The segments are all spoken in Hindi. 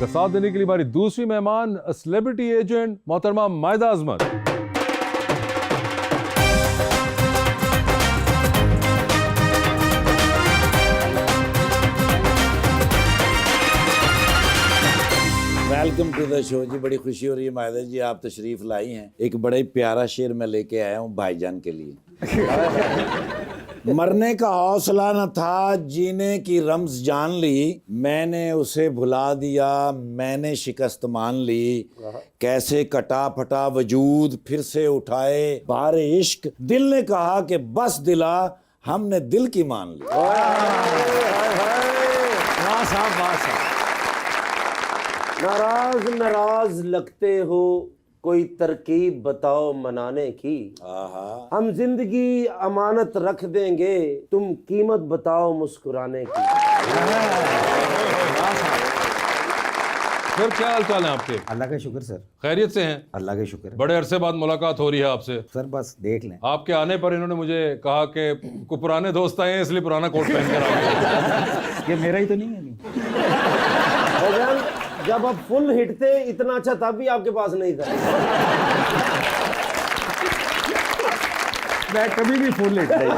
साथ देने के लिए हमारी दूसरी मेहमान सेलिब्रिटी एजेंट मोहतरमा मायदा अजमत। वेलकम टू द शो जी। बड़ी खुशी हो रही है मायदा जी, आप तशरीफ लाई हैं। एक बड़ा ही प्यारा शेर मैं लेके आया हूँ भाईजान के लिए। मरने का हौसला न था, जीने की रम्ज जान ली, मैंने उसे भुला दिया, मैंने शिकस्त मान ली, कैसे कटा फटा वजूद फिर से उठाए बारे इश्क, दिल ने कहा कि बस दिला, हमने दिल की मान ली। नाराज नाराज लगते हो, कोई तरकीब बताओ मनाने की। हम जिंदगी अमानत रख देंगे, तुम कीमत बताओ मुस्कुराने की। सर क्या हाल चाल है आपके? अल्लाह का शुक्र सर। खैरियत से हैं? अल्लाह का शुक्र। बड़े अरसे बाद मुलाकात हो रही है आपसे सर बस देख लें। आपके आने पर इन्होंने मुझे कहा कि कुछ पुराने दोस्त आए हैं इसलिए पुराना कोट पहन कर आओ। ये मेरा ही तो नहीं है। भाईजान जब आप फुल हिट थे इतना अच्छा तब भी आपके पास नहीं था। मैं कभी भी फुल हिट नहीं,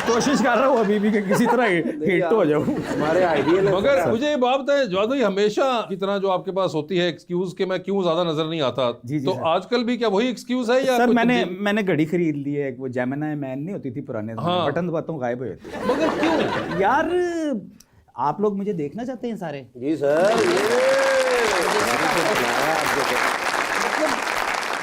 कोशिश कर रहा हूँ अभी भी कि किसी तरह हिट हो जाऊँ। हमारे आइडियल है। मगर मुझे ये बात है जवाद भाई, हमेशा की तरह जो आपके पास होती है एक्सक्यूज के मैं क्यों ज्यादा नजर नहीं आता, जी तो सर। आजकल भी क्या वही एक्सक्यूज है या सर कुछ मैंने घड़ी खरीद ली है, एक वो जेमिनी मैन नहीं होती थी पुराने समय में, हाँ। बटन दबाता हूँ गायब हो जाती है। मगर क्यों यार आप लोग मुझे देखना चाहते हैं सारे। जी सर।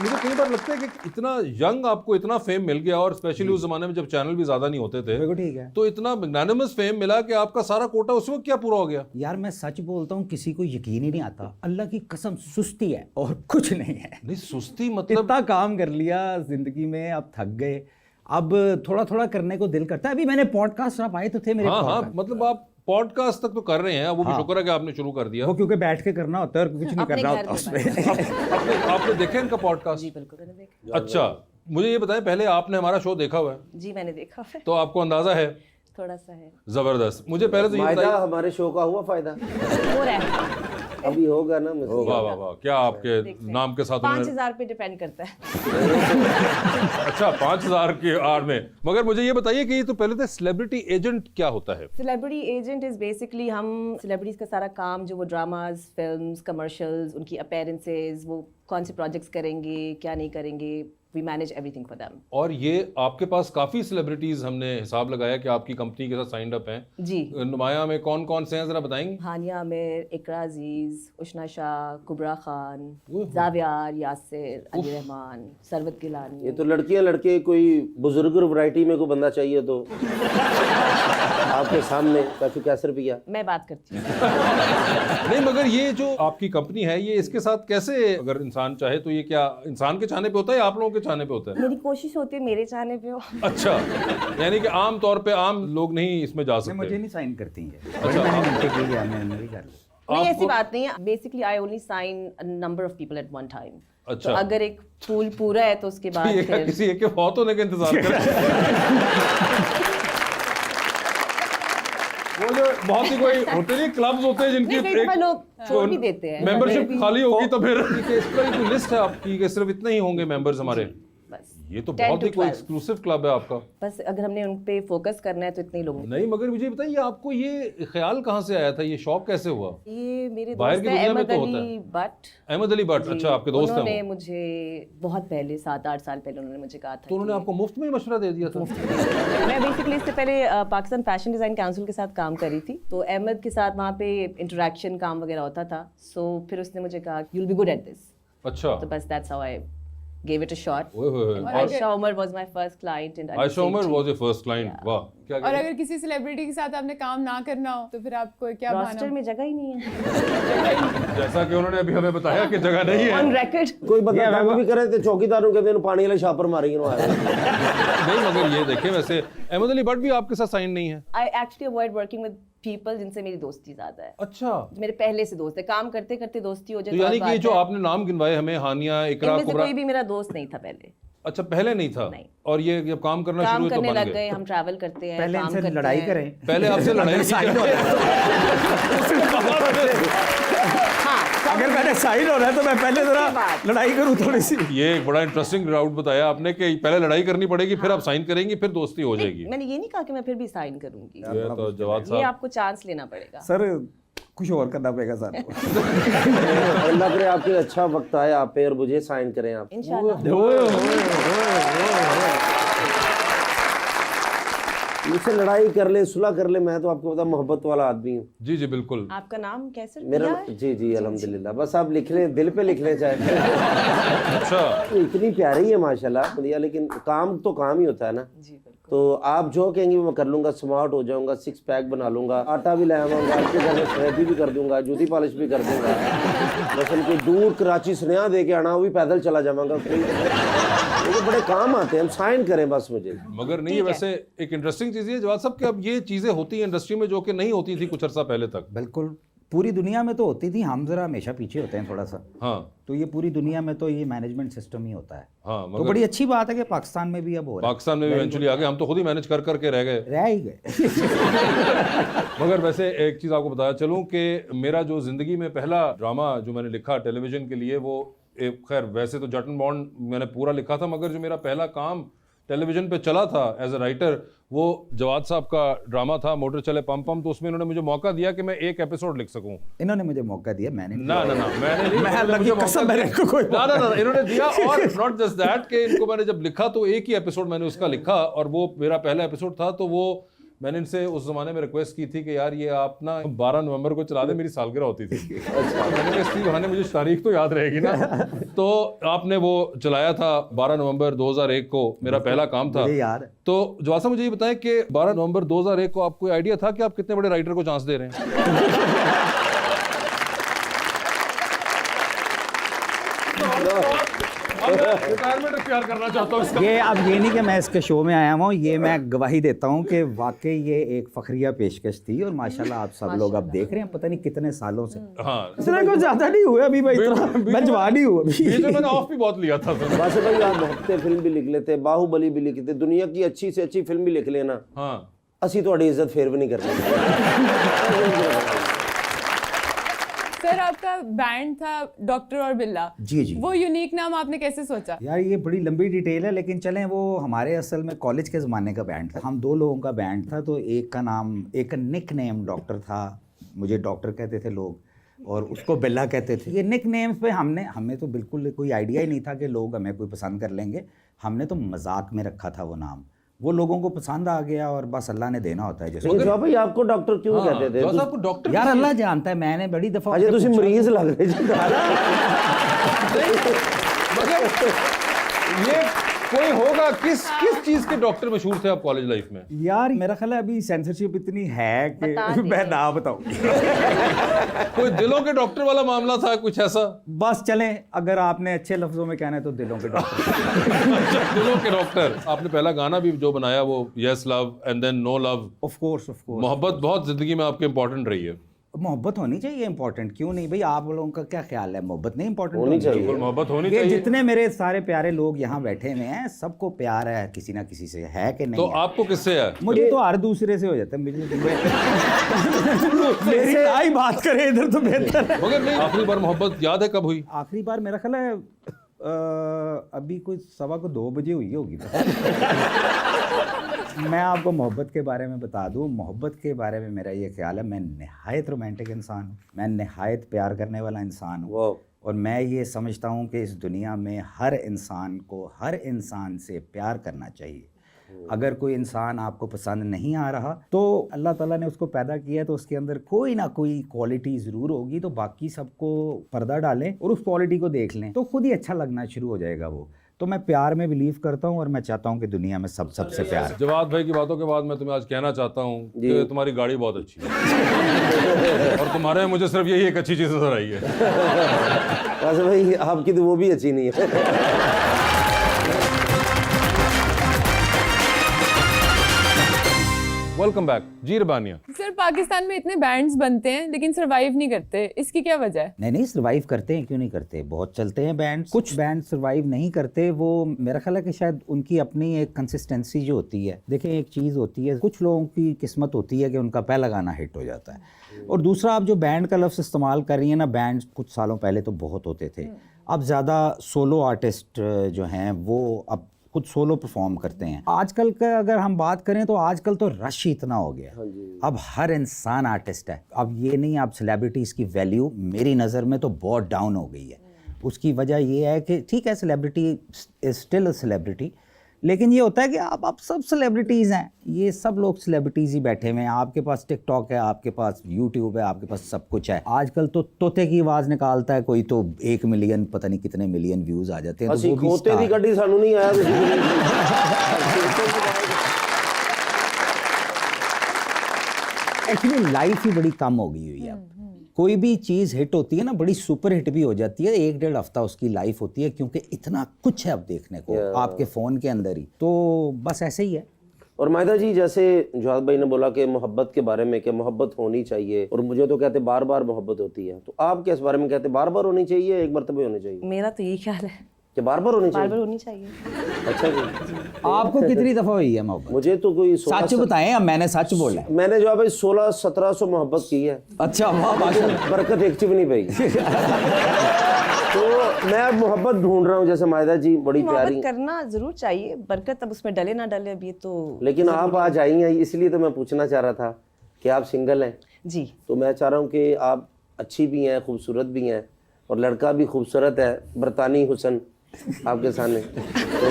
मुझे कई बार लगता है कि इतना यंग आपको इतना फेम मिल गया, और स्पेशली उस जमाने में जब चैनल भी ज्यादा नहीं होते थे, बिल्कुल ठीक है। तो इतना मैग्नानिमस फेम मिला कि आपका सारा कोटा उस वक्त क्या पूरा हो गया? यार मैं सच बोलता हूँ, किसी को यकीन ही नहीं आता, अल्लाह की कसम सुस्ती है और कुछ नहीं है। नहीं सुस्ती मतलब इतना काम कर लिया जिंदगी में, अब थक गए, अब थोड़ा थोड़ा करने को दिल करता है। अभी मैंने पॉडकास्ट, आप आए तो थे मेरे हाँ हाँ, podcast। मतलब आप पॉडकास्ट तक तो कर रहे हैं, वो भी हाँ। शुक्र है कि आपने शुरू कर दिया। वो क्योंकि बैठ के करना होता है और कुछ नहीं करना होता उसमें। आपने देखे इनका पॉडकास्ट? जी बिल्कुल मैंने देखा। अच्छा, मुझे ये बताएं, पहले आपने हमारा शो देखा हुआ है जी मैंने देखा है, तो आपको अंदाजा है? थोड़ा सा है। जबरदस्त। मुझे पहले तो ये मायदा बताइए। हमारे शो का हुआ फायदा? हो रहा है, अभी होगा ना। वाह वाह वाह, क्या आपके देखते हैं। नाम के साथ उन्होंने- 5,000 पे डिपेंड करता है। अच्छा 5,000 की आड़ में। मगर मुझे ये बताइए कि ये तो पहले तो सेलिब्रिटी एजेंट क्या होता है? सेलिब्रिटी एजेंट इज बेसिकली हम सेलिब्रिटीज का सारा काम, जो वो ड्रामाज, फिल्म्स, कमर्शियल्स, उनकी अपीयरेंसेस, वो कौन से प्रोजेक्ट्स करेंगे, क्या नहीं करेंगे, we manage everything for them. और ये आपके पास काफी सेलिब्रिटीज, हमने हिसाब लगाया कि आपकी कंपनी के साथ साइंड अप हैं। जी, नुमाया में कौन कौन से हैं जरा बताएंगे? हानिया आमिर, इकरा अजीज, उशना शाह, कुबरा खान, जावियार, यासिर, अली रहमान, सरवत गिलानी। ये तो लड़कियां लड़के, कोई बुजुर्ग वैरायटी में कोई बंदा चाहिए तो आपके सामने काफी कैसे रुपया। मैं बात करती हूँ। नहीं मगर ये जो आपकी कंपनी है, ये इसके साथ कैसे, अगर इंसान चाहे तो ये क्या इंसान के चाहने पे होता है या आप लोगों के चाहने पे होता है? मेरी कोशिश होती है मेरे चाहने पे हो। अच्छा, यानी कि आम तौर पे आम लोग नहीं इसमें जा नहीं, मुझे सकते। नहीं साइन करती हैं। अच्छा, मैंने मिलके की है, मैंने नहीं कर ली। नहीं ऐसी आपको- बात नहीं है। Basically I only sign a number of people at one time. अच्छा। तो अगर एक पूल पूरा है तो उसके बाद ये फिर किसी एक के फौत होने का इंतजार करें। वो जो बहुत ही कोई होते नहीं क्लब्स होते हैं जिनकी नहीं, कई दफा लोग छोड़ भी देते हैं। मेंबरशिप भी- खाली होगी तो फिर इसका कोई लिस्ट है आपकी कि सिर्फ इतने ही होंगे मेंबर्स हमारे? बस ये तो 10 बहुत ही to कोई 12 एक्सक्लूसिव क्लब है आपका। बस अगर हमने उन पे फोकस करना है तो इतने ही लोग। नहीं मगर मुझे बताइए, आपको ये ख्याल कहाँ से आया था, ये शौक कैसे हुआ? ये मेरे बाहर दोस्त की हैं दुनिया में अहमद तो होता है। अली भट्ट। अहमद अली भट्ट, जी, अच्छा आपके दोस्त हैं उन्होंने वो। मुझे बहुत पहले 7-8 साल पहले उन्होंने मुझे कहा था तो उन्होंने कि- आपको मुफ्त में ही मशवरा दे दिया था? मैं बेसिकली इससे पहले पाकिस्तान फैशन डिजाइन काउंसिल के साथ काम कर रही थी, तो अहमद के साथ वहाँ पे इंटरेक्शन काम वगैरह होता था। सो फिर उसने मुझे कहा you will be good at this, अच्छा, तो बस that's how I gave it a shot. ओए होए होए। And और Aisha Umar was my first client and Ayesha Umar was your first client. वाह, क्या और अगर किसी सेलिब्रिटी के साथ आपने काम ना करना हो तो फिर आपको क्या रोस्टर बहाना? में जगह ही नहीं है। जैसा कि उन्होंने अभी हमें बताया कि जगह नहीं है। On record. कोई बंदा काम भी करे तो चौकीदारों के दिन पानी वाले छापर मारेंगे नहीं मगर ये देखें, वैसे अहमद अली भट्ट भी आपके साथ साइन नहीं है? I actually avoid working with people जिनसे मेरी दोस्ती ज्यादा है। अच्छा, मेरे पहले से दोस्त है, काम करते करते दोस्ती हो जाए तो तो यानी और कि ये बात जो है। आपने नाम गिनवाए हमें, हानिया, इकरा, इनमें से कुबरा, कोई भी मेरा दोस्त नहीं था पहले। अच्छा पहले नहीं था? नहीं। और ये जब काम करना शुरू काम हुए तो करने बन लग गए? गए, हम ट्रैवल करते हैं, पहले काम इनसे करते लड़ाई हैं। करें। पहले आपसे लड़ाई साइन होता है। उसके बाद अगर मैंने साइन होना है तो मैं पहले जरा लड़ाई करूं थोड़ी सी। ये एक बड़ा इंटरेस्टिंग राउट बताया आपने कि पहले लड़ाई करनी पड़ेगी, फिर आप साइन करेंगे, फिर दोस्ती हो जाएगी। मैंने ये नहीं कहा कि मैं फिर भी साइन करूंगी, ये तो जवाब ये साहब आपको चांस लेना पड़ेगा। सर कुछ और करना पड़ेगा सर। अल्लाह करे आपके अच्छा वक्त आए आप पे और मुझे साइन करें आप। इंशाल्लाह। मुझसे लड़ाई कर ले, सुलह कर ले, मैं तो आपको पता मोहब्बत वाला आदमी हूँ। जी जी बिल्कुल। आपका नाम कैसे मेरा लिया है? जी जी अल्हम्दुलिल्लाह, बस आप लिख लें, दिल पे लिख लें चाहे। अच्छा इतनी प्यारी है माशाल्लाह भैया, लेकिन काम तो काम ही होता है ना। जी बिल्कुल। तो आप जो कहेंगे वो मैं कर लूंगा, स्मार्ट हो जाऊंगा, 6 पैक बना लूंगा, आटा भी ले आऊंगा, आपके घर में सफेदी भी कर दूंगा, जूती पॉलिश भी कर दूंगा, मसल के दूर कराची सुनेहा दे के आना, वो भी पैदल चला जाऊंगा। ये बड़े काम आते हैं, हम साइन करें बस मुझे। मगर नहीं, वैसे एक इंटरेस्टिंग चीज ये जवाब साहब कि अब ये चीजें होती हैं इंडस्ट्री में जो कि नहीं होती थी कुछ अर्सा पहले तक। बिल्कुल, पूरी दुनिया में तो होती थी, हम जरा हमेशा पीछे होते हैं थोड़ा सा। हाँ तो ये पूरी दुनिया में तो ये मैनेजमेंट सिस्टम ही होता है। हाँ तो मगर बड़ी अच्छी बात है कि पाकिस्तान में भी अब हो रहा है। पाकिस्तान में भी इवेंचुअली आ गए, हम तो खुद ही मैनेज कर करके रह गए। रह ही गए। मगर वैसे एक चीज आपको बताया चलूं कि मेरा जो जिंदगी में पहला ड्रामा जो मैंने लिखा टेलीविजन के लिए, वो खैर वैसे तो जट एंड बॉन्ड मैंने पूरा लिखा था, मगर जो मेरा पहला काम टेलीविजन पे चला था एज अ राइटर, वो जवाद साहब का ड्रामा था मोटर चले पम पम। तो उसमें इन्होंने मुझे मौका दिया कि मैं एक एपिसोड लिख सकूं। इन्होंने मुझे मौका दिया, मैंने ना ना ना मैंने नहीं, मैं इन्होंने अल्लाह की मुझे कसम, मौका मैंने दिया। इनको कोई ना ना ना इन्होंने दिया। और नॉट जस्ट दैट कि इनको मैंने जब लिखा तो एक ही एपिसोड मैंने उसका लिखा, और वो मेरा पहला एपिसोड था। तो वो मैंने इनसे उस जमाने में रिक्वेस्ट की थी कि यार ये आप ना 12 नवंबर को चला दे, मेरी सालगिरह होती थी। मैंने कहा इसी बहाने मुझे तारीख तो याद रहेगी ना। तो आपने वो चलाया था 12 नवंबर 2001 को, मेरा पहला काम था। मुझे याद है। तो जवाब साहब मुझे ये बताएं कि 12 नवंबर 2001 को आपको आइडिया था कि आप कितने बड़े राइटर को चांस दे रहे हैं? रिटायरमेंट इख्तियार करना चाहता हूं इसका। ये अब ये नहीं कि मैं इसके शो में आया हूँ, ये मैं गवाही देता हूँ कि वाकई ये एक फखरिया पेशकश थी। और माशाल्लाह आप सब लोग अब देख रहे हैं, पता नहीं कितने सालों से। हाँ इतना कुछ ज्यादा नहीं हुआ अभी भाई, इतना मैं जवान ही हूँ अभी। ये जो मैंने ऑफ भी बहुत लिया था सर। बस भाई आप हफ्ते फिल्म भी लिख लेते, बाहुबली भी लिख लेते, दुनिया की अच्छी से अच्छी फिल्म भी लिख लेना, हाँ असी थोड़ी इज्जत फिर भी नहीं करनी। सर आपका बैंड था डॉक्टर और बिल्ला, जी जी। वो यूनिक नाम आपने कैसे सोचा? यार ये बड़ी लंबी डिटेल है, लेकिन चलें, वो हमारे असल में कॉलेज के ज़माने का बैंड था। हम 2 लोगों का बैंड था। तो एक का नाम, एक का निक नेम डॉक्टर था, मुझे डॉक्टर कहते थे लोग, और उसको बिल्ला कहते थे। ये निक नेम्स पे हमें तो बिल्कुल कोई आइडिया ही नहीं था कि लोग हमें कोई पसंद कर लेंगे। हमने तो मजाक में रखा था वो नाम, वो लोगों को पसंद आ गया, और बस अल्लाह ने देना होता है जिसको। लेकिन जवाब भाई आपको डॉक्टर क्यों कहते थे? जवाब साहब को डॉक्टर यार अल्लाह जानता है, मैंने बड़ी दफ़ा अजय तुसी मरीज लग रहे जी। ये कोई होगा किस चीज के डॉक्टर मशहूर थे आप कॉलेज लाइफ में? यार मेरा ख्याल है अभी सेंसरशिप इतनी है कि बता दीजिए। मैं ना बताऊं। कोई दिलों के डॉक्टर वाला मामला था कुछ ऐसा? बस चलें, अगर आपने अच्छे लफ्जों में कहना है तो दिलों के डॉक्टर। अच्छा, दिलों के डॉक्टर। आपने पहला गाना भी जो बनाया वो yes love and then no love. Of course मोहब्बत बहुत जिंदगी में आपके इंपॉर्टेंट रही है। मोहब्बत होनी चाहिए इंपॉर्टेंट, क्यों नहीं भाई? आप लोगों का क्या ख्याल है, मोहब्बत नहीं इंपॉर्टेंट होनी चाहिए। बिल्कुल मोहब्बत होनी ये चाहिए। जितने मेरे सारे प्यारे लोग यहाँ बैठे हुए हैं, सबको प्यार है किसी ना किसी से, है कि नहीं तो है? आपको किससे है? मुझे तो हर दूसरे से हो जाता है। मेरी आई बात करें इधर तो बेहतर है। मगर नहीं, आखिरी बार मोहब्बत याद है कब हुई? आखिरी बार मेरा ख्याल है अभी कोई 2:15 बजे हुई होगी। मैं आपको मोहब्बत के बारे में बता दूं, मोहब्बत के बारे में मेरा ये ख्याल है, मैं नहायत रोमांटिक इंसान हूँ, मैं नहायत प्यार करने वाला इंसान हूँ। और मैं ये समझता हूँ कि इस दुनिया में हर इंसान को हर इंसान से प्यार करना चाहिए। अगर कोई इंसान आपको पसंद नहीं आ रहा तो अल्लाह ताला ने उसको पैदा किया है, तो उसके अंदर कोई ना कोई क्वालिटी ज़रूर होगी। तो बाकी सबको पर्दा डालें और उस क्वालिटी को देख लें, तो खुद ही अच्छा लगना शुरू हो जाएगा वो। तो मैं प्यार में बिलीव करता हूँ, और मैं चाहता हूँ कि दुनिया में सबसे प्यार। जवाद भाई की बातों के बाद मैं तुम्हें आज कहना चाहता हूँ कि तुम्हारी गाड़ी बहुत अच्छी है। और तुम्हारे में मुझे सिर्फ यही एक अच्छी चीज़ नजर आई है। वैसे भाई आपकी तो वो भी अच्छी नहीं है। वेलकम बैक जी रबानिया। सर पाकिस्तान में इतने बैंड्स बनते हैं लेकिन सरवाइव नहीं करते, इसकी क्या वजह है? नहीं सर्वाइव करते हैं, क्यों नहीं करते, बहुत चलते हैं बैंड। कुछ बैंड सर्वाइव नहीं करते, वो मेरा ख्याल है कि शायद उनकी अपनी एक कंसिस्टेंसी जो होती है। देखें एक चीज़ होती है, कुछ लोगों की किस्मत होती है कि उनका पहला गाना हिट हो जाता है, और दूसरा आप जो बैंड का लफ्ज़ इस्तेमाल कर रही हैं ना, बैंड कुछ सालों पहले तो बहुत होते थे, अब ज़्यादा सोलो आर्टिस्ट जो हैं वो अब खुद सोलो परफॉर्म करते हैं। आजकल का अगर हम बात करें तो आजकल तो रश ही इतना हो गया, अब हर इंसान आर्टिस्ट है। अब ये नहीं, अब सेलिब्रिटीज़ की वैल्यू मेरी नज़र में तो बहुत डाउन हो गई है। उसकी वजह ये है कि ठीक है celebrity is still a celebrity, लेकिन ये होता है कि आप सब सेलिब्रिटीज़ हैं, ये सब लोग सेलिब्रिटीज़ ही बैठे हुए हैं। आपके पास टिकटॉक है, आपके पास यूट्यूब है, आपके पास सब कुछ है। आजकल तो तोते की आवाज़ निकालता है कोई तो 1 मिलियन पता नहीं कितने मिलियन व्यूज़ आ जाते हैं, तो वो भी खोते स्टार दी है। गड्डी सानू नहीं आया एक्चुअली लाइफ ही बड़ी कम हो गई हुई है। अब कोई भी चीज़ हिट होती है ना, बड़ी सुपर हिट भी हो जाती है, 1-1.5 हफ्ता उसकी लाइफ होती है, क्योंकि इतना कुछ है अब देखने को आपके फ़ोन के अंदर ही। तो बस ऐसे ही है। और माहिदा जी, जैसे जवाद भाई ने बोला कि मोहब्बत के बारे में कि मोहब्बत होनी चाहिए, और मुझे तो कहते बार बार मोहब्बत होती है, तो आप क्या इस बारे में कहते बार बार होनी चाहिए, एक मरतबे होनी चाहिए? मेरा तो यही ख्याल है, कि बार बार होनी बार चाहिए। बार होनी चाहिए। अच्छा जी, आपको कितनी दफ़ा हुई है मोहब्बत? मुझे तो कोई सच बताएं, अब मैंने सच बोला है। मैंने जो है भाई 1600-1700 मोहब्बत की है। अच्छा वाह माशाल्लाह। बरकत एक चिप नहीं पाई। तो मैं अब मोहब्बत ढूंढ रहा हूँ, जैसे माहिदा जी बड़ी प्यारी। मोहब्बत करना जरूर चाहिए, बरकत अब उसमें डले ना डले अब ये तो। लेकिन आप आज आई हैं, इसलिए तो मैं पूछना चाह रहा था कि आप सिंगल हैं। जी तो मैं चाह रहा हूँ कि आप अच्छी भी हैं, खूबसूरत भी हैं, और लड़का भी खूबसूरत है, बरतानी हुसन आपके सामने। तो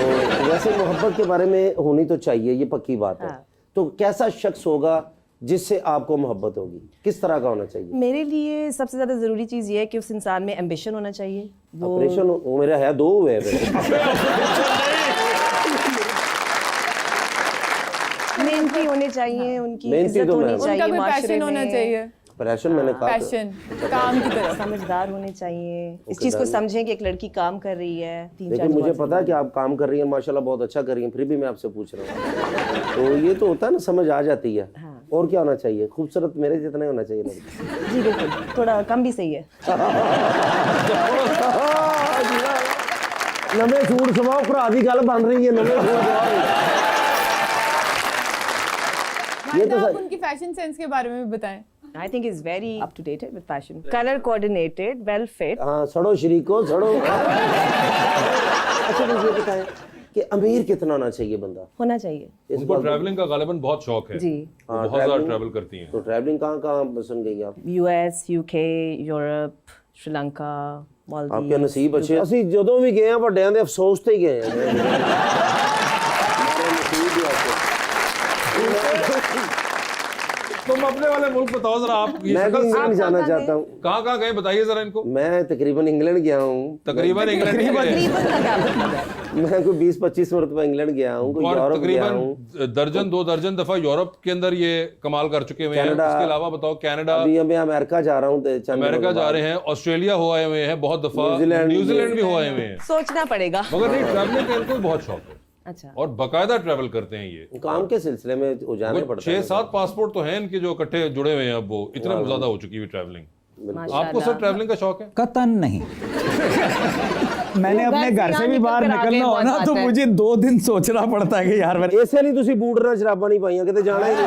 वैसे मोहब्बत के बारे में होनी तो चाहिए, ये पक्की बात है। तो कैसा शख्स होगा जिससे आपको मोहब्बत होगी, किस तरह का होना चाहिए? मेरे लिए सबसे ज़्यादा ज़रूरी चीज़ ये है कि उस इंसान में एम्बिशन होना चाहिए। वो ऑपरेशन वो मेरा है, 2 हुए हैं। मेहनती होने चाहिए, उनकी मेहनती इज्जत तो मैं होनी हूँ। चाहिए, उनका भी माशरे पैशन होना में चाहिए, पैशन मैंने कहा था। पैशन काम की तरफ। समझदार होने चाहिए, इस चीज़ को समझें कि एक लड़की काम कर रही है। 3-4 लेकिन मुझे पता है कि आप काम कर रही हैं, माशाल्लाह बहुत अच्छा कर रही हैं, फिर भी मैं आपसे पूछ रहा हूँ। तो ये तो होता है ना, समझ आ जाती है। और क्या होना चाहिए? खूबसूरत मेरे जितना ही होना चाहिए लड़की। जी बिल्कुल, थोड़ा कम भी सही है। नवे सूट सवाओ, भरा दी गल बन रही है, नवे सूट सवाओ। ये तो आप उनकी फैशन सेंस के बारे में भी बताएं। I think he's very up to date with fashion, color coordinated, well fit. हाँ, सड़ो शरीको सड़ो। अच्छा मुझे बताएं कि अमीर कितना होना चाहिए बंदा? होना चाहिए। इस उनको ट्रैवलिंग का गालिबन बहुत शौक है, जी वो बहुत ज़्यादा ट्रैवल करती हैं। तो ट्रैवलिंग कहाँ पसंद गई आप? US, UK, यूरोप, श्रीलंका, आपके मालदीव। नसीब अच्छे। ਅਸੀਂ ਜਦੋਂ ਵੀ ਗਏ ਆ ਵੱਡਿਆਂ ਦੇ ਅਫਸੋਸ ਤੇ ਹੀ ਗਏ ਆ। तुम अपने वाले मुल्क बताओ जरा, आप ये मैं भी शक्ल से इंग्लैंड जाना चाहता हूँ। कहाँ गए बताइए जरा इनको। मैं तकरीबन इंग्लैंड गया हूँ। तकरीबन इंग्लैंड गए, तकरीबन का क्या मतलब है? मैं कोई 20-25 मरतबा इंग्लैंड गया हूँ, कोई और यूरोप गया हूँ। तकरीबन दर्जन 2 दर्जन दफा यूरोप के अंदर ये कमाल कर चुके हुए हैं। कनाडा- इसके अलावा बताओ, कनाडा, अभी मैं अमेरिका जा रहा हूँ। अमेरिका जा रहे हैं, ऑस्ट्रेलिया हो आए हुए हैं बहुत दफा, न्यूजीलैंड न्यूजीलैंड भी हो आए हुए हैं। सोचना पड़ेगा। मगर नहीं, ट्रैवलिंग का इनको भी बहुत शौक है अच्छा, और बाकायदा ट्रैवल करते हैं ये। काम के सिलसिले में वो जाने पड़ता है। 6-7 पासपोर्ट तो हैं इनके जो इकट्ठे जुड़े हुए हैं अब, वो इतने ज्यादा हो चुकी है ट्रैवलिंग। आपको माशाल्लाह। सर ट्रैवलिंग का शौक है? कतन नहीं। मैंने वो अपने घर से भी बाहर निकल कर आगे निकलना हो ना बहुत तो बात है। मुझे 2 दिन सोचना पड़ता है कि यार मैं ਇਸੇ ਲਈ ਤੁਸੀਂ ਬੂਟ ਨਾਲ ਸ਼ਰਾਬਾਂ ਨਹੀਂ ਪਾਈਆਂ, ਕਿਤੇ ਜਾਣਾ ਹੀ ਨਹੀਂ।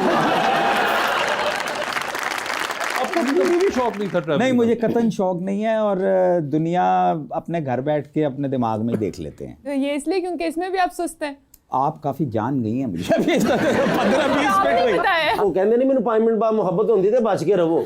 आपको कभी भी शौक नहीं था ट्रैवलिंग? नहीं, मुझे कतन शौक नहीं है, और दुनिया अपने घर बैठ के अपने दिमाग में देख लेते हैं। तो ये इसलिए क्योंकि इसमें भी आप सुस्त हैं। आप काफी जान गई हैं मुझे अभी 15-20 आपने मिनट बताया। ਉਹ ਕਹਿੰਦੇ ਨਹੀਂ ਮੈਨੂੰ 5 ਮਿੰਟ ਬਾਅਦ ਮੁਹੱਬਤ ਹੁੰਦੀ ਤੇ ਬਚ ਕੇ ਰਹੋ।